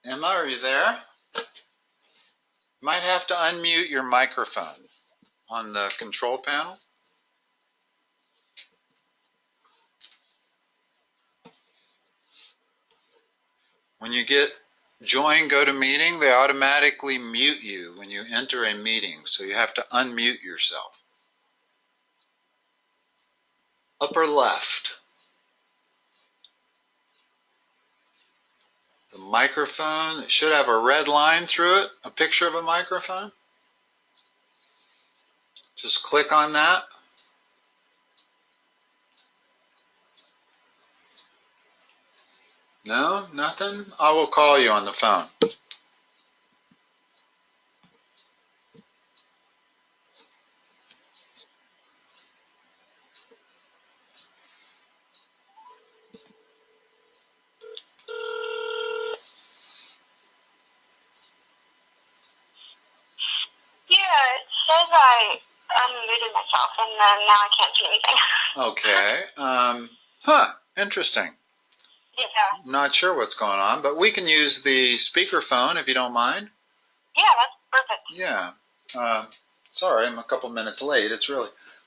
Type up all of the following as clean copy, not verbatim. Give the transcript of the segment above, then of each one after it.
Emma, are you there? You might have to unmute your microphone on the control panel. When you get join GoToMeeting, they automatically mute you when you enter a meeting, so you have to unmute yourself. Upper left. The microphone, it should have a red line through it, a picture of a microphone. Just click on that. No, nothing? I will call you on the phone. Says I unmuted myself, and then now I can't see anything. Okay. Interesting. Yeah. Not sure what's going on, but we can use the speakerphone if you don't mind. Yeah, that's perfect. Yeah. Sorry, I'm a couple minutes late.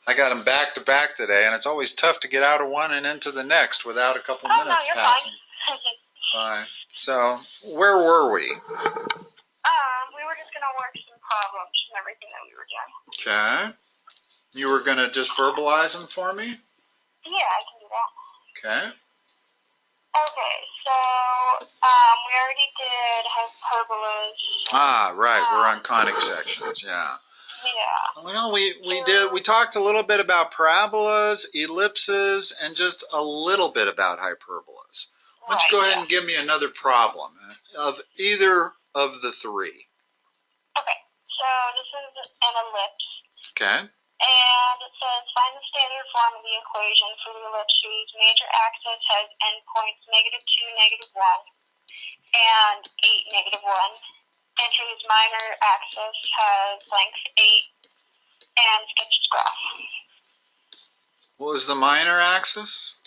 I got them back to back today, and it's always tough to get out of one and into the next without a couple minutes you're passing. Fine. Fine. So, where were we? We were just going to work some problems and everything that we were doing. Okay. You were going to just verbalize them for me? Yeah, I can do that. Okay. Okay, so we already did hyperbolas. Right. We're on conic sections, yeah. Yeah. Well, we talked a little bit about parabolas, ellipses, and just a little bit about hyperbolas. Why don't you go ahead and give me another problem of either of the three. Okay, so this is an ellipse. Okay. And it says, find the standard form of the equation for the ellipse whose major axis has endpoints -2, -1, and 8, -1, and whose minor axis has length 8 and sketch its graph. What was the minor axis?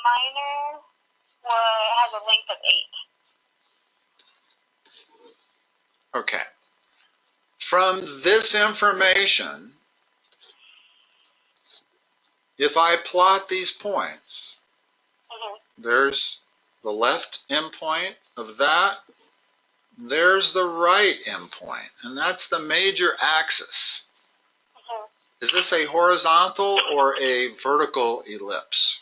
Minor has a length of 8. Okay. From this information, if I plot these points, there's the left endpoint of that, there's the right endpoint, and that's the major axis. Is this a horizontal or a vertical ellipse?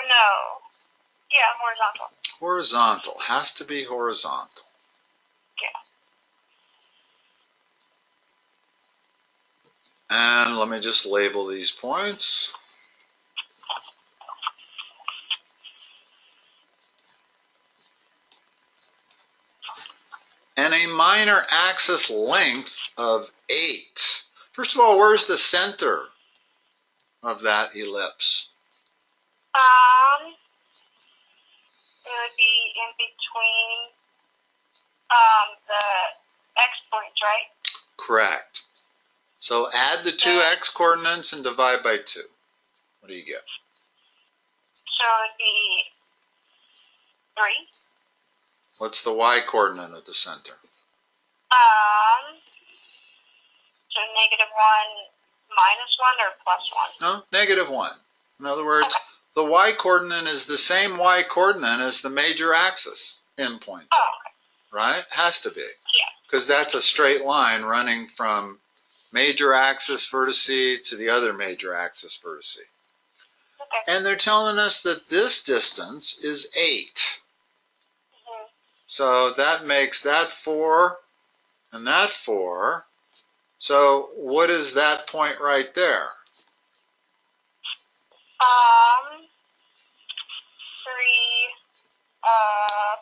No. Yeah, horizontal. Horizontal. Has to be horizontal. Yeah. And let me just label these points. And a minor axis length of 8. First of all, where's the center of that ellipse? It would be in between the x points, right? Correct. So add the two x coordinates and divide by 2. What do you get? So it would be 3. What's the y coordinate at the center? So -1, -1, or +1? No, -1. In other words, the y coordinate is the same y coordinate as the major axis endpoint. Oh, okay. Right? Has to be. Yeah. Because that's a straight line running from major axis vertice to the other major axis vertice. Okay. And they're telling us that this distance is 8. So that makes that 4 and that 4. So what is that point right there? 3,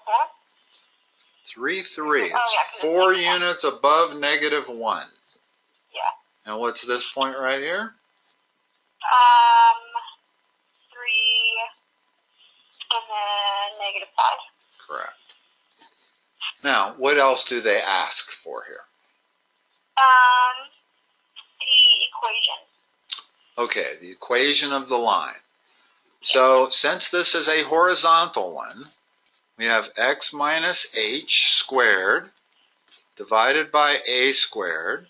4? 3, 3. It's 4 units above -1. Yeah. And what's this point right here? 3 and then -5. Correct. Now, what else do they ask for here? The equation. Okay, the equation of the line. So since this is a horizontal one, we have x minus h squared divided by a squared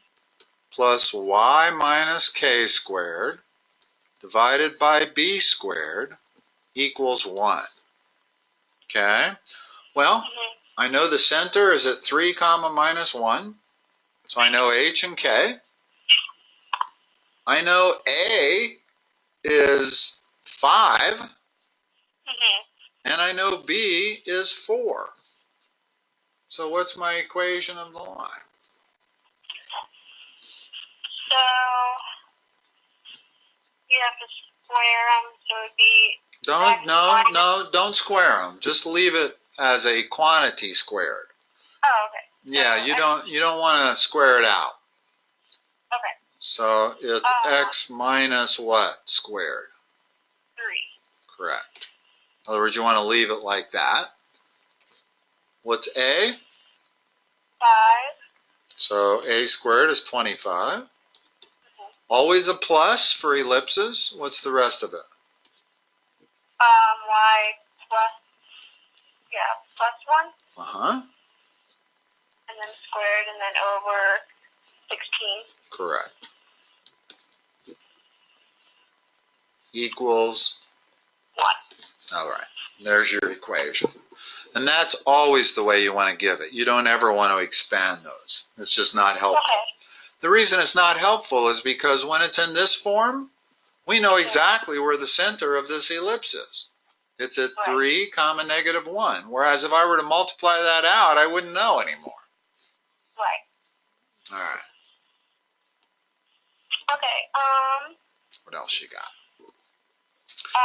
plus y minus k squared divided by b squared equals 1. Okay? Well, I know the center is at 3 comma minus 1, so I know h and k. I know a is 5, and I know b is 4. So what's my equation of the line? So you have to square them, so it would be Don't square them. Just leave it as a quantity squared. Oh, okay. Yeah, you don't want to square it out. Okay. So it's x minus what squared? 3. Correct. In other words, you want to leave it like that. What's a? 5. So a squared is 25. Always a plus for ellipses. What's the rest of it? Y plus 1. Uh-huh. And then squared, and then over 16. Correct. Equals 1. All right. There's your equation. And that's always the way you want to give it. You don't ever want to expand those. It's just not helpful. Okay. The reason it's not helpful is because when it's in this form, we know exactly where the center of this ellipse is. It's at 3 comma negative 1. Whereas if I were to multiply that out, I wouldn't know anymore. Right. All right. Okay. What else you got?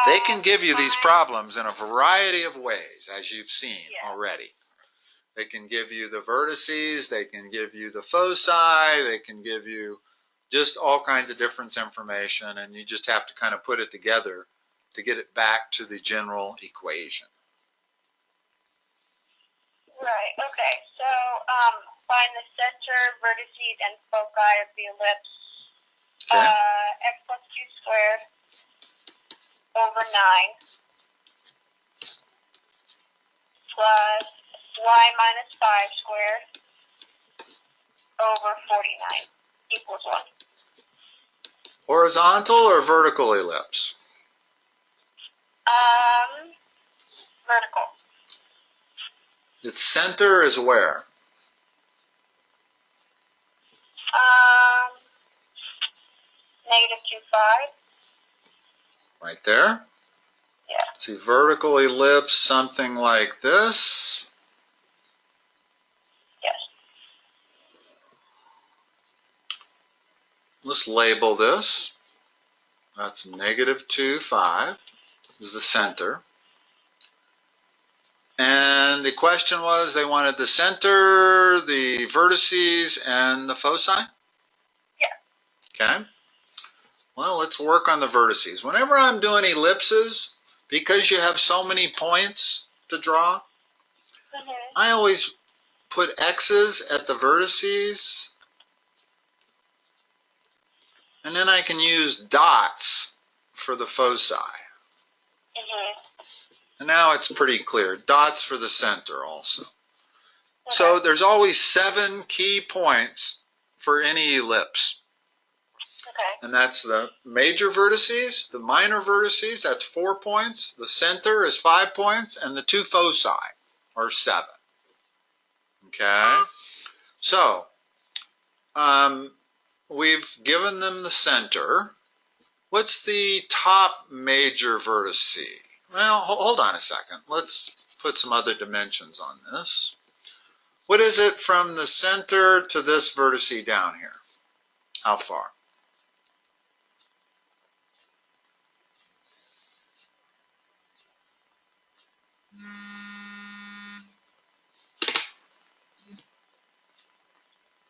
They can give you these problems in a variety of ways, as you've seen already. They can give you the vertices, they can give you the foci, they can give you just all kinds of different information, and you just have to kind of put it together to get it back to the general equation. Right, okay. So, find the center, vertices, and foci of the ellipse. Okay. X plus 2 squared over 9 plus y minus 5 squared over 49 equals 1. Horizontal or vertical ellipse? Vertical. Its center is where? Negative 2, 5. Right there. Yeah. See, vertical ellipse, something like this. Yes. Let's label this. That's negative 2, 5 is the center. And the question was they wanted the center, the vertices, and the foci? Yeah. Okay. Well, let's work on the vertices. Whenever I'm doing ellipses, because you have so many points to draw, I always put X's at the vertices, and then I can use dots for the foci. And now it's pretty clear. Dots for the center also. So there's always 7 key points for any ellipse. Okay. And that's the major vertices, the minor vertices, that's 4 points. The center is 5 points, and the 2 foci are 7. Okay? So, we've given them the center. What's the top major vertice? Well, hold on a second. Let's put some other dimensions on this. What is it from the center to this vertice down here? How far?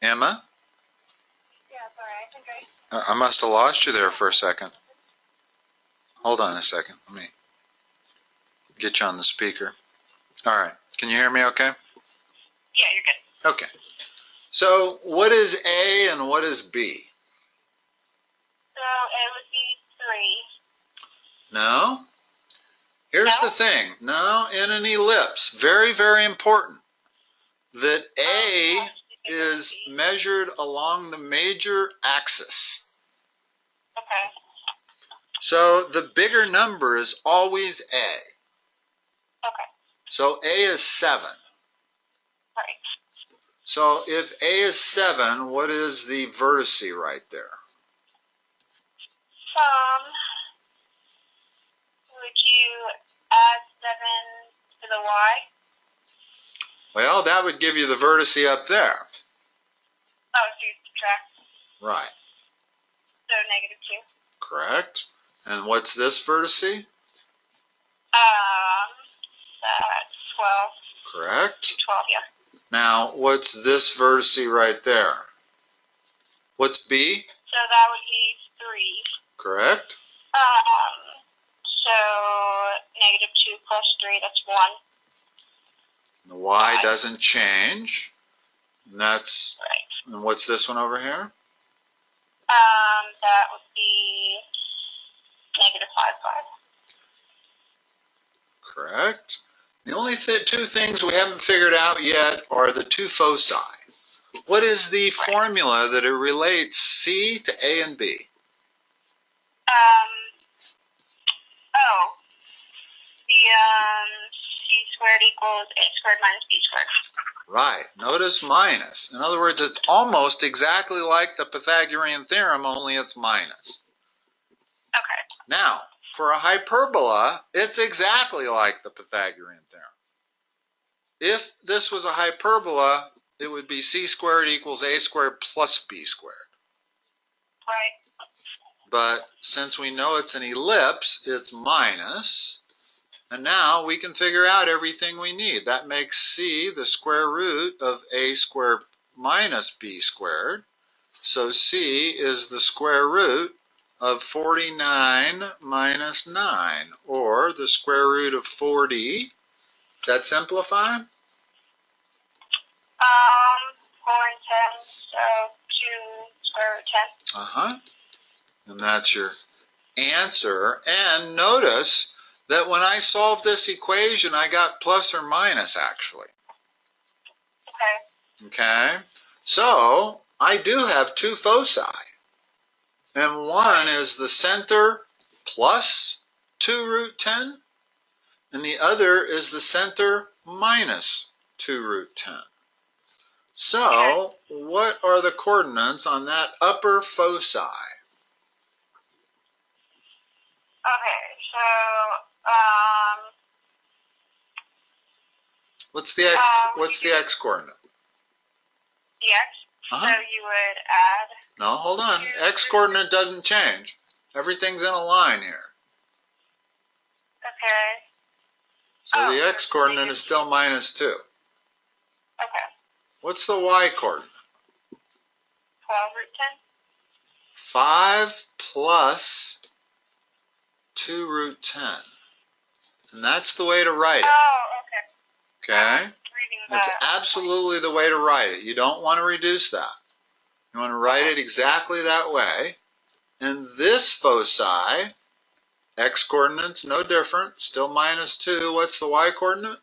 Emma? Yeah, sorry, I think I must have lost you there for a second. Hold on a second. Let me get you on the speaker. All right. Can you hear me okay? Yeah, you're good. Okay. So what is A and what is B? So it would be 3. No. here's the thing. No, in an ellipse, very, very important, that A is measured along the major axis. Okay. So the bigger number is always A. Okay. So A is 7. Right. So if A is 7, what is the vertice right there? Would you add 7 to the y? Well, that would give you the vertice up there. Oh, so you subtract. Right. So -2. Correct. And what's this vertice? That's 12. Correct. 12, yeah. Now, what's this vertice right there? What's B? So that would be 3. Correct. So -2 plus 3, that's 1. The Y doesn't change. And that's, right. And what's this one over here? That would be -5. Correct. The only two things we haven't figured out yet are the two foci. What is the formula that it relates C to A and B? C squared equals A squared minus B squared. Right. Notice minus. In other words, it's almost exactly like the Pythagorean theorem, only it's minus. Okay. Now, for a hyperbola, it's exactly like the Pythagorean theorem. If this was a hyperbola, it would be C squared equals A squared plus B squared. Right. But since we know it's an ellipse, it's minus. And now we can figure out everything we need. That makes C the square root of A squared minus B squared. So C is the square root of 49 minus 9, or the square root of 40. Does that simplify? 4 and 10, so 2 square root 10. And that's your answer. And notice that when I solved this equation, I got plus or minus, actually. Okay. Okay? So, I do have two foci. And one is the center plus 2 root 10, and the other is the center minus 2 root 10. So, what are the coordinates on that upper foci? Okay, so, What's the x coordinate? The x? So you would add... No, hold on. X coordinate doesn't change. Everything's in a line here. Okay. So the x coordinate is still minus 2. Okay. What's the y coordinate? 12 root 10. 5 plus 2 root 10. And that's the way to write it. Oh, okay. Okay? That's absolutely the way to write it. You don't want to reduce that. You want to write it exactly that way. And this foci, x coordinate's no different, still minus 2. What's the y coordinate?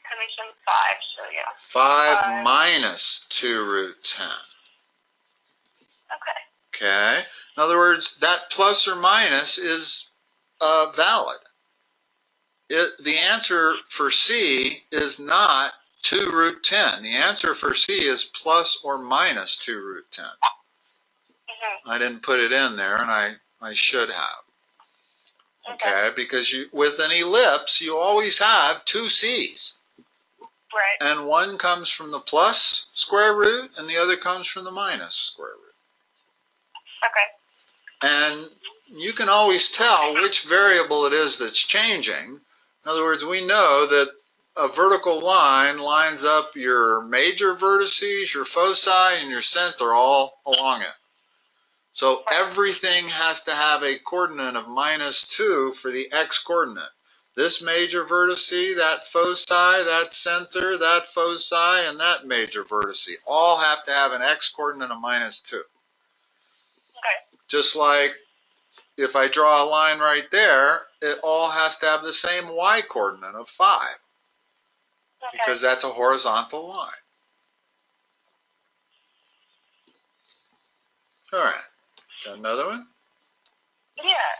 Coming from 5, so yeah. 5 minus 2 root 10. Okay. Okay? In other words, that plus or minus is valid. The answer for C is not 2 root 10. The answer for C is plus or minus 2 root 10. I didn't put it in there, and I should have. Okay? Because with an ellipse, you always have two C's. Right. And one comes from the plus square root, and the other comes from the minus square root. Okay. And you can always tell which variable it is that's changing. In other words, we know that a vertical line lines up your major vertices, your foci, and your center all along it. So everything has to have a coordinate of minus 2 for the x coordinate. this major vertice, that foci, that center, that foci, and that major vertice all have to have an x-coordinate of -2. Okay. Just like if I draw a line right there, it all has to have the same y-coordinate of 5. Okay. Because that's a horizontal line. All right. Got another one? Yeah.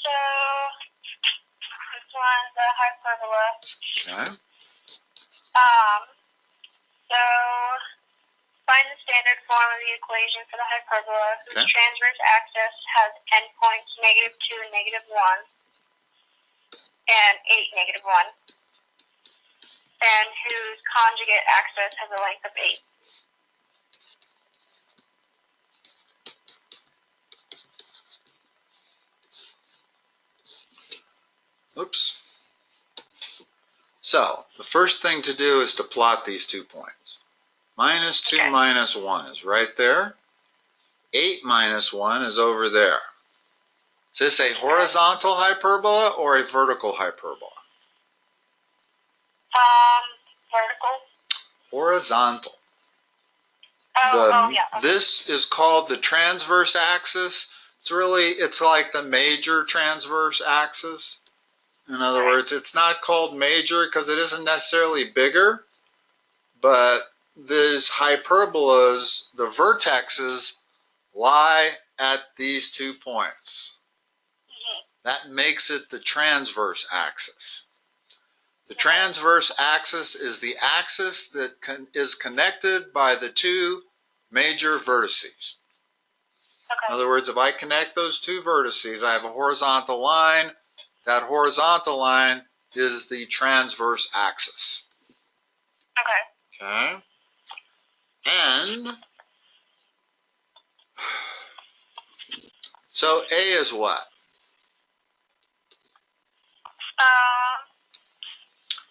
So this one's the hyperbola. Okay. So find the standard form of the equation for the hyperbola whose transverse axis has endpoints -2 and -1 and 8, -1, and whose conjugate axis has a length of 8. Oops. So, the first thing to do is to plot these 2 points. -2 Okay. -1 is right there. 8 -1 is over there. Is this a horizontal hyperbola or a vertical hyperbola? Vertical. Horizontal. Yeah. This is called the transverse axis. It's like the major transverse axis. In other words, it's not called major because it isn't necessarily bigger, but these hyperbolas, the vertexes, lie at these 2 points. That makes it the transverse axis. The transverse axis is the axis that is connected by the 2 major vertices. Okay. In other words, if I connect those 2 vertices, I have a horizontal line. That horizontal line is the transverse axis. Okay. Okay? And so A is what?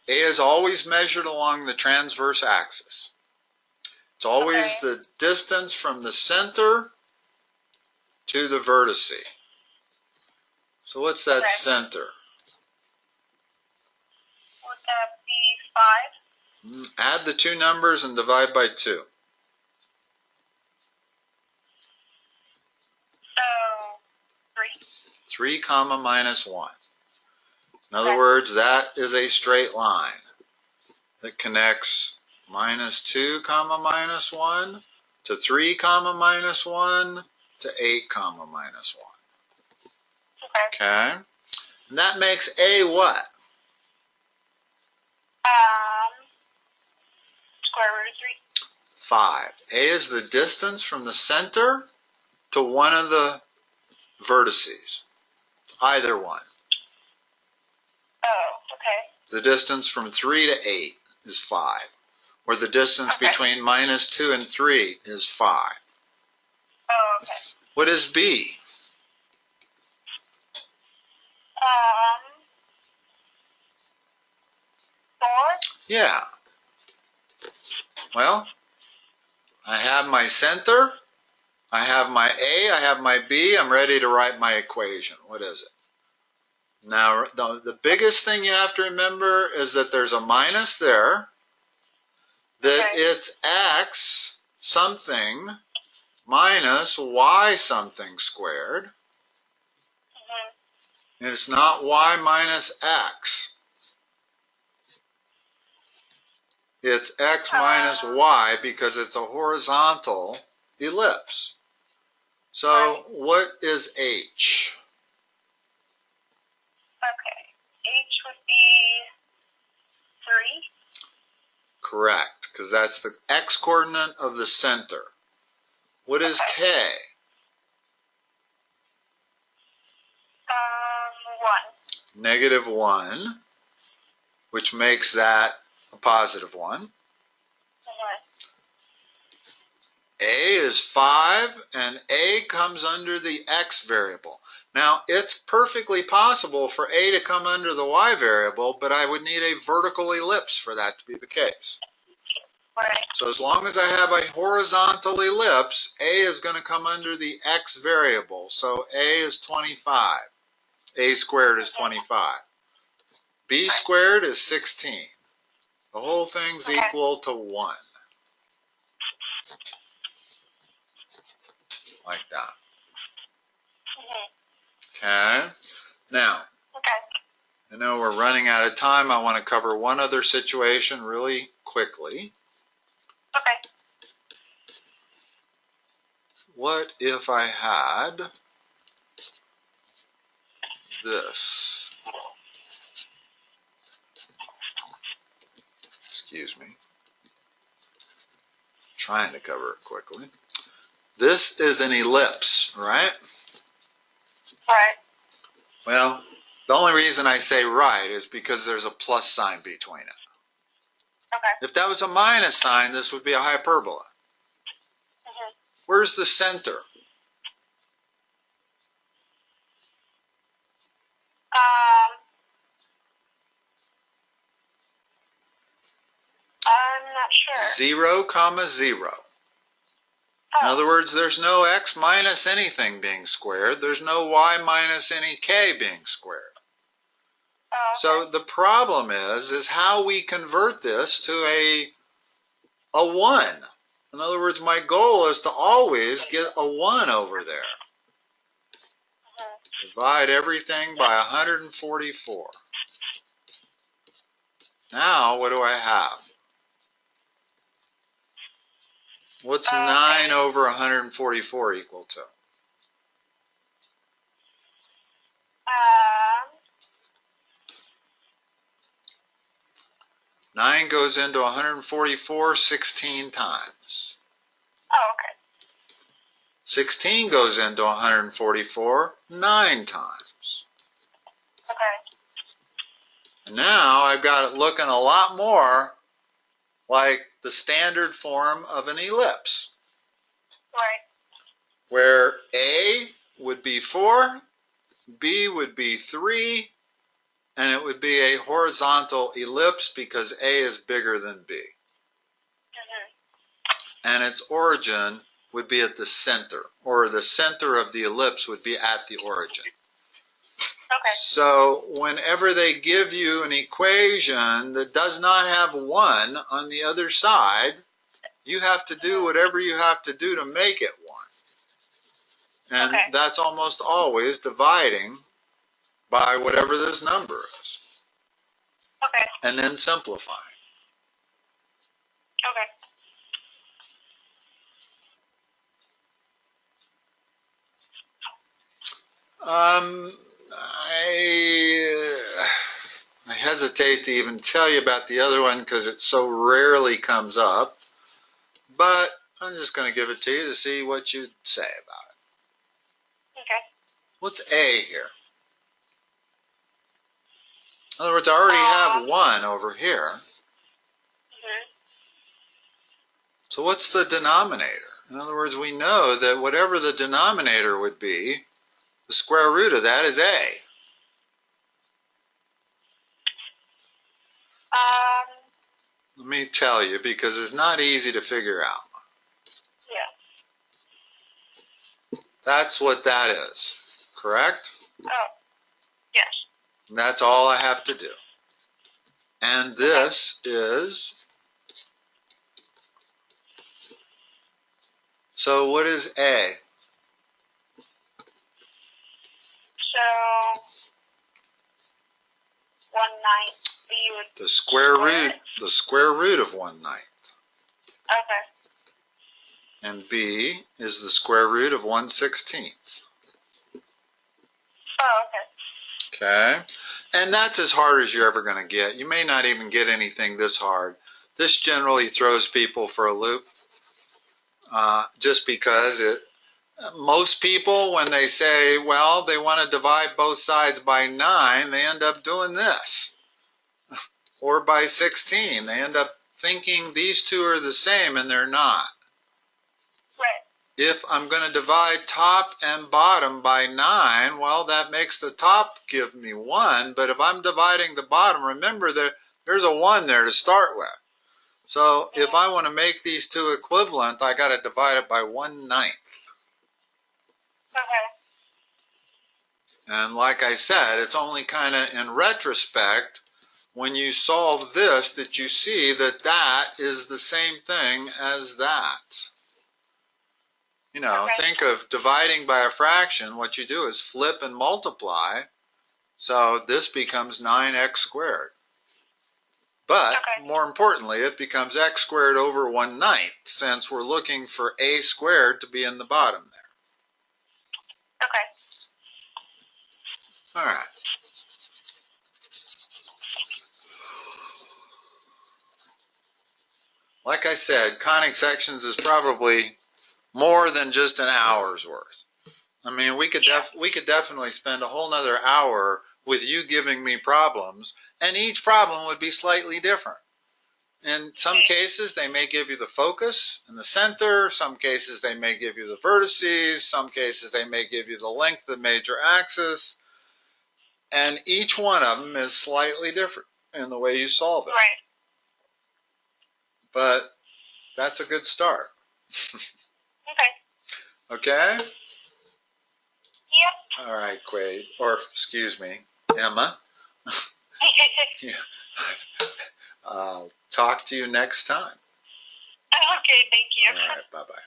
A is always measured along the transverse axis. It's always the distance from the center to the vertice. So what's that center? Would that be 5? Add the 2 numbers and divide by 2. So 3. 3 comma -1. In other words, that is a straight line that connects -2 comma -1 to 3 comma -1 to 8 comma -1. Okay? And that makes A what? Square root of 3. 5. A is the distance from the center to one of the vertices. Either one. Oh, okay. The distance from 3 to 8 is 5. Or the distance between -2 and 3 is 5. Oh, okay. What is B? 4? Yeah. Well, I have my center, I have my A, I have my B, I'm ready to write my equation. What is it? Now, the biggest thing you have to remember is that there's a minus there, that it's x something minus y something squared, and it's not y minus x. It's x minus y because it's a horizontal ellipse. So what is h? Okay. H would be 3. Correct, because that's the x-coordinate of the center. What is k? 1. -1, which makes that a positive 1. A is 5, and A comes under the x variable. Now, it's perfectly possible for A to come under the y variable, but I would need a vertical ellipse for that to be the case. Right. So as long as I have a horizontal ellipse, A is going to come under the x variable. So A is 25. A squared is 25. B squared is 16. The whole thing's equal to 1. Like that. Okay? Now, I know we're running out of time. I want to cover one other situation really quickly. Okay. What if I had this? Excuse me. Trying to cover it quickly. This is an ellipse, right? Right. Well, the only reason I say right is because there's a plus sign between it. Okay. If that was a minus sign, this would be a hyperbola. Where's the center? I'm not sure. 0, 0. In other words, there's no x minus anything being squared. There's no y minus any k being squared. So the problem is how we convert this to a 1. In other words, my goal is to always get a 1 over there. Divide everything by 144. Now, what do I have? What's 9 over 144 equal to? 9 goes into 144 16 times. Oh, okay. 16 goes into 144 9 times. Okay. And now I've got it looking a lot more like the standard form of an ellipse. Right. Where A would be 4, B would be 3, and it would be a horizontal ellipse because A is bigger than B. And its origin would be at the center, or the center of the ellipse would be at the origin. Okay. So whenever they give you an equation that does not have 1 on the other side, you have to do whatever you have to do to make it 1. And that's almost always dividing by whatever this number is. Okay. And then simplifying. Okay. I hesitate to even tell you about the other one because it so rarely comes up. But I'm just going to give it to you to see what you'd say about it. Okay. What's A here? In other words, I already have 1 over here. So what's the denominator? In other words, we know that whatever the denominator would be, the square root of that is A. Let me tell you, because it's not easy to figure out. Yeah. That's what that is, correct? Oh, yes. And that's all I have to do. And this is... So what is A? So 1/9. The square root of 1/9. Okay. And B is the square root of 1/16. Oh, okay. Okay? And that's as hard as you're ever going to get. You may not even get anything this hard. This generally throws people for a loop. Just because most people, when they say, well, they want to divide both sides by 9, they end up doing this. Or by 16. They end up thinking these two are the same, and they're not. Right. If I'm going to divide top and bottom by 9, well, that makes the top give me 1. But if I'm dividing the bottom, remember there's a 1 there to start with. So if I want to make these two equivalent, I got to divide it by 1/9. Okay. And like I said, it's only kind of in retrospect when you solve this that you see that that is the same thing as that. You know, think of dividing by a fraction. What you do is flip and multiply. So this becomes 9x squared. But more importantly, it becomes x squared over 1/9, since we're looking for a squared to be in the bottom there. Okay. All right. Like I said, conic sections is probably more than just an hour's worth. I mean, we could definitely spend a whole nother hour with you giving me problems, and each problem would be slightly different. In some cases, they may give you the focus and the center. Some cases, they may give you the vertices. Some cases, they may give you the length of the major axis. And each one of them is slightly different in the way you solve it. Right. But that's a good start. Okay. Okay? Yep. All right, Quade. Or, excuse me, Emma. Yeah. I'll talk to you next time. Okay, thank you. All right, bye-bye.